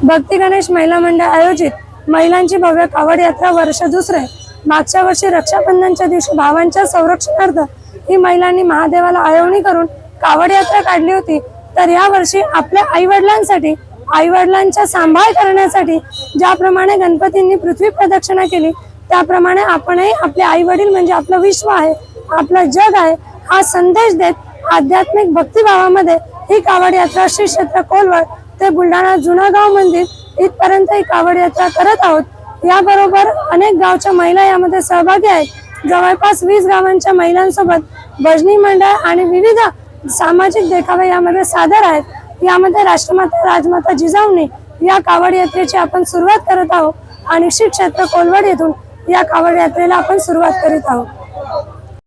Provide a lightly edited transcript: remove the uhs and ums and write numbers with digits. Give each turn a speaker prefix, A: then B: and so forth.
A: भक्ती गणेश महिला मंडळ आयोजित महिलांची भव्य कावड यात्रा वर्ष दुसरे। मागच्या वर्षी रक्षाबंधनच्या दिवशी भावांच्या संरक्षणार्थ ही महिलांनी महादेवाला आळवणी करून कावड यात्रा काढली होती। तर या वर्षी आपल्या आई वडिलांचा सांभाळ करण्यासाठी ज्याप्रमाणे गणपतींनी पृथ्वी प्रदक्षिणा केली, त्याप्रमाणे आपणही आपले आई वडील म्हणजे आपलं विश्व आहे, आपलं जग आहे, हा संदेश देत आध्यात्मिक भक्तिभावामध्ये ही कावड यात्रा श्री क्षेत्र कोलवड ते बुलढाणा जुना गाव मंदिर इथपर्यंत ही कावड यात्रा करत आहोत। याबरोबर अनेक गावच्या महिला यामध्ये सहभागी आहेत। जवळपास 20 गावांच्या महिलांसोबत भजनी मंडळ आणि विविध सामाजिक देखावे यामध्ये सादर आहेत। यामध्ये राष्ट्रमाता राजमाता जिजाऊंनी या कावड यात्रेची आपण सुरुवात करत आहोत आणि श्री क्षेत्र कोलवड येथून या कावड यात्रेला आपण सुरुवात करीत आहोत।